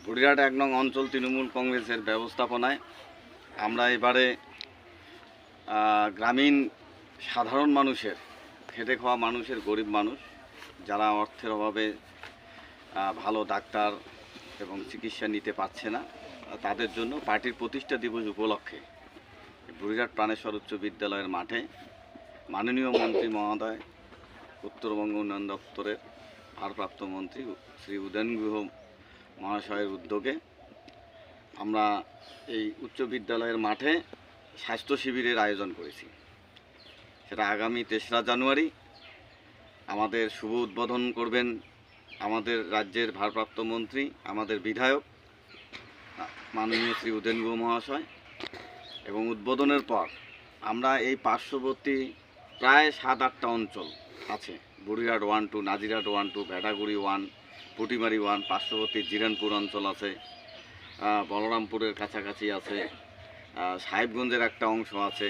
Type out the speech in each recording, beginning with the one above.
বুড়িরহাট ১ নং অঞ্চল তৃণমূল কংগ্রেসের ব্যবস্থাপনায় আমরা এবারে গ্রামীণ সাধারণ মানুষের, খেটে খাওয়া মানুষের, গরিব মানুষ যারা অর্থের অভাবে ভালো ডাক্তার এবং চিকিৎসা নিতে পারছে না, তাদের জন্য পার্টির প্রতিষ্ঠা দিবস উপলক্ষে বুড়িরহাট প্রাণেশ্বর উচ্চ বিদ্যালয়ের মাঠে মাননীয় মন্ত্রী মহোদয়, উত্তরবঙ্গ উন্নয়ন দপ্তরের ভারপ্রাপ্ত মন্ত্রী শ্রী উদয়ন গুহ মহাশয়ের উদ্যোগে আমরা এই উচ্চ বিদ্যালয়ের মাঠে স্বাস্থ্য শিবিরের আয়োজন করেছি। সেটা আগামী ৩রা জানুয়ারি আমাদের শুভ উদ্বোধন করবেন আমাদের রাজ্যের ভারপ্রাপ্ত মন্ত্রী, আমাদের বিধায়ক মাননীয় শ্রী উদয়ন গুহ মহাশয়। এবং উদ্বোধনের পর আমরা এই পার্শ্ববর্তী প্রায় ৭-৮টা অঞ্চল আছে, বুড়িরহাট 1, 2, নাজিরহাট 1, 2, ভেটাগুড়ি 1, পুটিমারি 1, পার্শ্ববর্তী জিরানপুর অঞ্চল আছে, বলরামপুরের কাছাকাছি আছে, সাহেবগঞ্জের একটা অংশ আছে।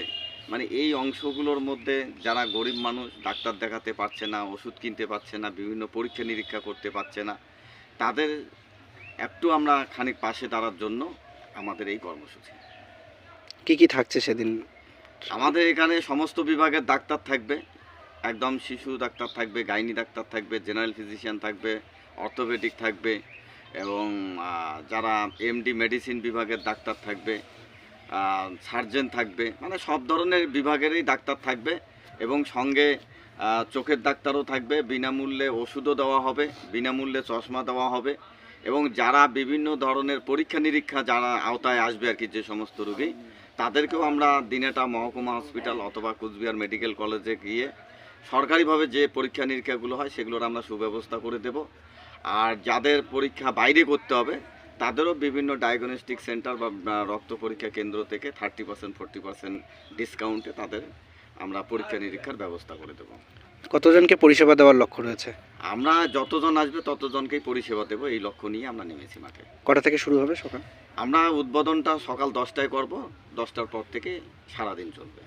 মানে এই অংশগুলোর মধ্যে যারা গরিব মানুষ, ডাক্তার দেখাতে পারছে না, ওষুধ কিনতে পারছে না, বিভিন্ন পরীক্ষা নিরীক্ষা করতে পারছে না, তাদের একটু আমরা খানিক পাশে দাঁড়ার জন্য আমাদের এই কর্মসূচি। কি কি থাকছে সেদিন? আমাদের এখানে সমস্ত বিভাগের ডাক্তার থাকবে, একদম শিশু ডাক্তার থাকবে, গাইনি ডাক্তার থাকবে, জেনারেল ফিজিশিয়ান থাকবে, অর্থোপেডিক থাকবে, এবং যারা এমডি মেডিসিন বিভাগের ডাক্তার থাকবে, সার্জন থাকবে, মানে সব ধরনের বিভাগেরই ডাক্তার থাকবে। এবং সঙ্গে চোখের ডাক্তারও থাকবে, বিনামূল্যে ওষুধও দেওয়া হবে, বিনামূল্যে চশমা দেওয়া হবে। এবং যারা বিভিন্ন ধরনের পরীক্ষা নিরীক্ষা যারা আওতায় আসবে আর কি, যে সমস্ত রোগী, তাদেরকেও আমরা দিনেটা মহকুমা হসপিটাল অথবা কুচবিহার মেডিকেল কলেজে গিয়ে সরকারিভাবে যে পরীক্ষা নিরীক্ষাগুলো হয় সেগুলোর আমরা সুব্যবস্থা করে দেব। আর যাদের পরীক্ষা বাইরে করতে হবে তাদেরও বিভিন্ন ডায়াগনস্টিক সেন্টার বা রক্ত পরীক্ষা কেন্দ্র থেকে 30% 40% ডিসকাউন্টে তাদের আমরা পরীক্ষা নিরীক্ষার ব্যবস্থা করে দেব। কতজনকে পরিষেবা দেওয়ার লক্ষ্য রয়েছে? আমরা যতজন আসবে ততজনকেই পরিষেবা দেবো, এই লক্ষ্য নিয়ে আমরা নেমেছি মাঠে। কটা থেকে শুরু হবে? সকাল? আমরা উদ্বোধনটা সকাল 10টায় করব, 10টার পর থেকে সারাদিন চলবে।